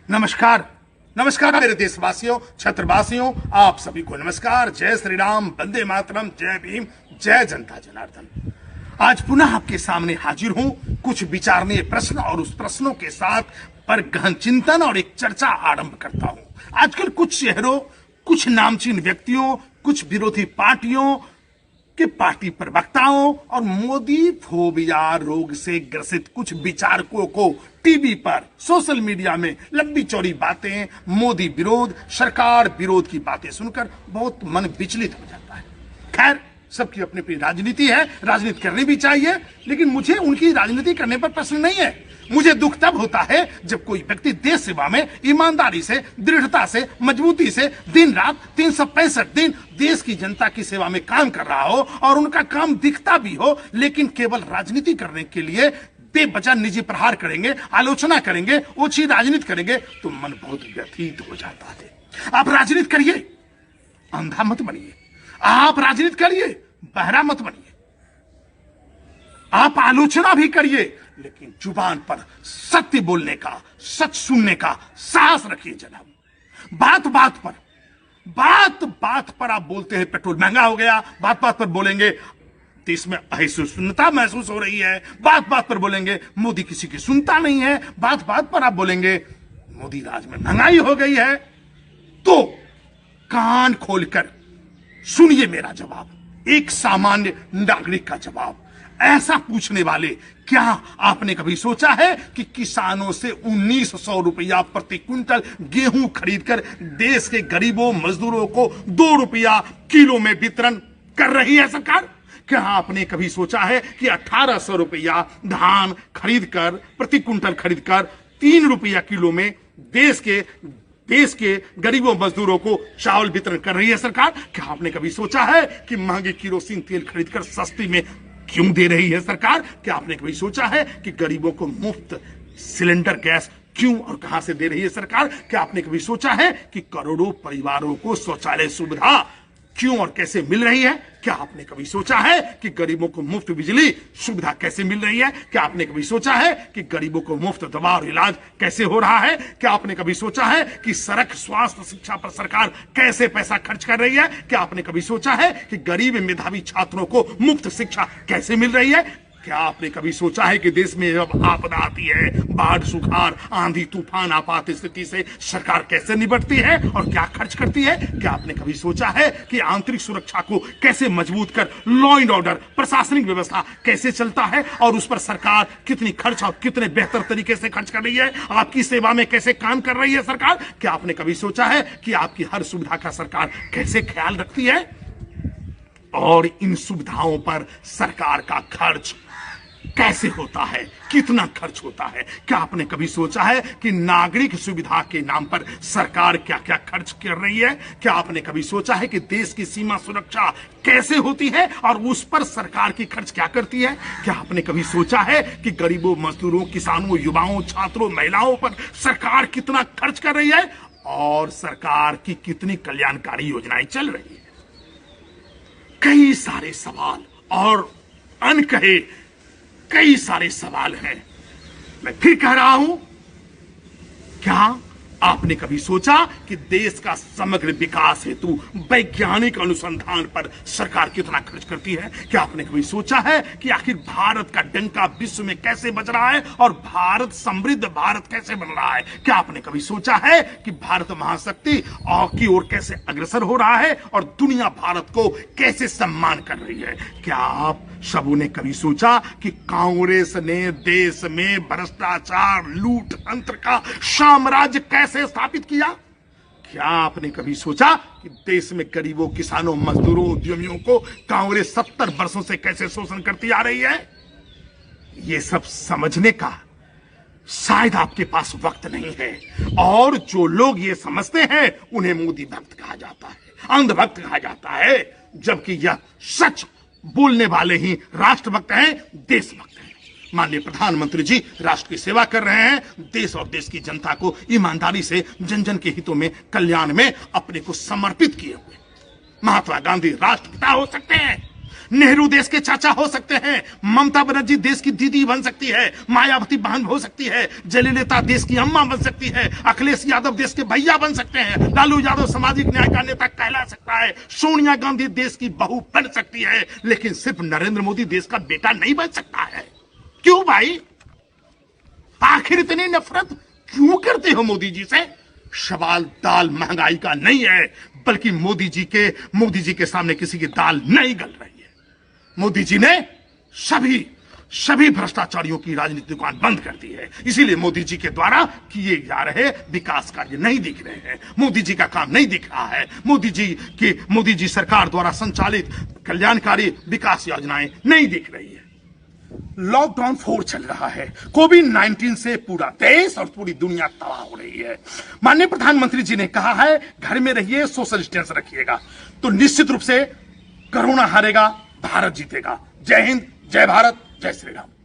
नमस्कार। नमस्कार मेरे देशवासियों, छत्रवासियों, आप सभी को नमस्कार। जय श्री राम, वंदे मातरम, जय भीम, जय जनता जनार्दन। आज पुनः आपके सामने हाजिर हूं कुछ विचारणीय प्रश्न और उस प्रश्नों के साथ पर गहन चिंतन और एक चर्चा आरंभ करता हूं। आजकल कुछ शहरों, कुछ नामचीन व्यक्तियों, कुछ विरोधी पार्टियों के पार्टी प्रवक्ताओं और मोदी फोबिया रोग से ग्रसित कुछ विचारकों को टीवी पर, सोशल मीडिया में लंबी चौड़ी बातें, मोदी विरोध, सरकार विरोध की बातें सुनकर बहुत मन विचलित हो जाता है। खैर, सबकी अपनी अपनी राजनीति है, राजनीति करनी भी चाहिए, लेकिन मुझे उनकी राजनीति करने पर प्रश्न नहीं है। मुझे दुख तब होता है जब कोई व्यक्ति देश सेवा में ईमानदारी से, दृढ़ता से, मजबूती से दिन रात 365 दिन देश की जनता की सेवा में काम कर रहा हो और उनका काम दिखता भी हो, लेकिन केवल राजनीति करने के लिए बेवजह निजी प्रहार करेंगे, आलोचना करेंगे, ओछी राजनीति करेंगे तो मन बहुत व्यथित हो जाता है। आप राजनीति करिए, अंधा मत बनिए। आप राजनीति करिए, बहरा मत बनिए। आप आलोचना भी करिए, लेकिन जुबान पर सत्य बोलने का, सच सुनने का साहस रखिए जनाब। बात बात पर आप बोलते हैं पेट्रोल महंगा हो गया, बात बात पर बोलेंगे देश में असहिष्णुता महसूस हो रही है, बात बात पर बोलेंगे मोदी किसी की सुनता नहीं है, बात बात पर आप बोलेंगे मोदी राज में महंगाई हो गई है। तो कान खोलकर सुनिए मेरा जवाब, एक सामान्य नागरिक का जवाब। ऐसा पूछने वाले, क्या आपने कभी सोचा है कि किसानों से 1900 रुपया प्रति क्विंटल गेहूं खरीदकर देश के गरीबों मजदूरों को 2 रुपया किलो में वितरण कर रही है सरकार? क्या आपने कभी सोचा है कि 1800 रुपया धान खरीदकर, प्रति क्विंटल खरीदकर 3 रुपया किलो में देश के गरीबों मजदूरों को चावल वितरण कर रही है सरकार? क्या आपने कभी सोचा है कि महंगे केरोसिन तेल खरीदकर सस्ती में क्यों दे रही है सरकार? क्या आपने कभी सोचा है कि गरीबों को मुफ्त सिलेंडर गैस क्यों और कहां से दे रही है सरकार? क्या आपने कभी सोचा है कि करोड़ों परिवारों को शौचालय सुविधा क्यों और कैसे मिल रही है? क्या आपने कभी सोचा है कि गरीबों को मुफ्त बिजली सुविधा कैसे मिल रही है? क्या आपने कभी सोचा है कि गरीबों को मुफ्त दवा और इलाज कैसे हो रहा है? क्या आपने कभी सोचा है कि सड़क, स्वास्थ्य, शिक्षा पर सरकार कैसे पैसा खर्च कर रही है? क्या आपने कभी सोचा है कि गरीब मेधावी छात्रों को मुफ्त शिक्षा कैसे मिल रही है? क्या आपने कभी सोचा है कि देश में जब आपदा आती है, बाढ़, सुखाड़, आंधी, तूफान, आपात स्थिति से सरकार कैसे निपटती है और क्या खर्च करती है? क्या आपने कभी सोचा है कि आंतरिक सुरक्षा को कैसे मजबूत कर लॉ एंड ऑर्डर, प्रशासनिक व्यवस्था कैसे चलता है और उस पर सरकार कितनी खर्च और कितने बेहतर तरीके से खर्च कर रही है? आपकी सेवा में कैसे काम कर रही है सरकार? क्या आपने कभी सोचा है कि आपकी हर सुविधा का सरकार कैसे ख्याल रखती है और इन सुविधाओं पर सरकार का खर्च कैसे होता है, कितना खर्च होता है? क्या आपने कभी सोचा है कि नागरिक सुविधा के नाम पर सरकार क्या क्या खर्च कर रही है? क्या आपने कभी सोचा है कि देश की सीमा सुरक्षा कैसे होती है और उस पर सरकार की खर्च क्या करती है? क्या आपने कभी सोचा है कि गरीबों, मजदूरों, किसानों, युवाओं, छात्रों, महिलाओं पर सरकार कितना खर्च कर रही है और सरकार की कितनी कल्याणकारी योजनाएं चल रही है? कई सारे सवाल और अनकहे कई सारे सवाल हैं। मैं फिर कह रहा हूं, क्या आपने कभी सोचा कि देश का समग्र विकास हेतु वैज्ञानिक अनुसंधान पर सरकार कितना खर्च करती है? क्या आपने कभी सोचा है कि आखिर भारत का डंका विश्व में कैसे बज रहा है और भारत समृद्ध भारत कैसे बन रहा है? क्या आपने कभी सोचा है कि भारत महाशक्ति की ओर कैसे अग्रसर हो रहा है और दुनिया भारत को कैसे सम्मान कर रही है? क्या आप सबों ने कभी सोचा कि कांग्रेस ने देश में भ्रष्टाचार, लूट तंत्र का साम्राज्य कैसे स्थापित किया? क्या आपने कभी सोचा कि देश में गरीबों, किसानों, मजदूरों, उद्यमियों को कांग्रेस 70 वर्षों से कैसे शोषण करती आ रही है? ये सब समझने का शायद आपके पास वक्त नहीं है और जो लोग ये समझते हैं उन्हें मोदी भक्त कहा जाता है, अंधभक्त कहा जाता है, जबकि यह सच बोलने वाले ही राष्ट्रभक्त हैं, देशभक्त हैं। माननीय प्रधानमंत्री जी राष्ट्र की सेवा कर रहे हैं, देश और देश की जनता को ईमानदारी से जन जन के हितों में, कल्याण में अपने को समर्पित किए हुए। महात्मा गांधी राष्ट्रपिता हो सकते हैं, नेहरू देश के चाचा हो सकते हैं, ममता बनर्जी देश की दीदी बन सकती है, मायावती बहन हो सकती है, जयललिता देश की अम्मा बन सकती है, अखिलेश यादव देश के भैया बन सकते हैं, लालू यादव सामाजिक न्याय का नेता कहला सकता है, सोनिया गांधी देश की बहू बन सकती है, लेकिन सिर्फ नरेंद्र मोदी देश का बेटा नहीं बन सकता है। क्यों भाई, आखिर इतनी नफरत क्यों करते हो मोदी जी से? सवाल दाल महंगाई का नहीं है, बल्कि मोदी जी के सामने किसी की दाल नहीं गल रही है। मोदी जी ने सभी भ्रष्टाचारियों की राजनीतिक दुकान बंद कर दी है। इसीलिए मोदी जी के द्वारा किए जा रहे विकास कार्य नहीं दिख रहे हैं, मोदी जी का काम नहीं दिख रहा है, मोदी जी सरकार द्वारा संचालित कल्याणकारी विकास योजनाएं नहीं दिख रही है। लॉकडाउन 4 चल रहा है, कोविड-19 से पूरा देश और पूरी दुनिया तबाह हो रही है। माननीय प्रधानमंत्री जी ने कहा है घर में रहिए, सोशल डिस्टेंस रखिएगा, तो निश्चित रूप से कोरोना हारेगा, भारत जीतेगा। जय हिंद, जय भारत, जय श्री राम।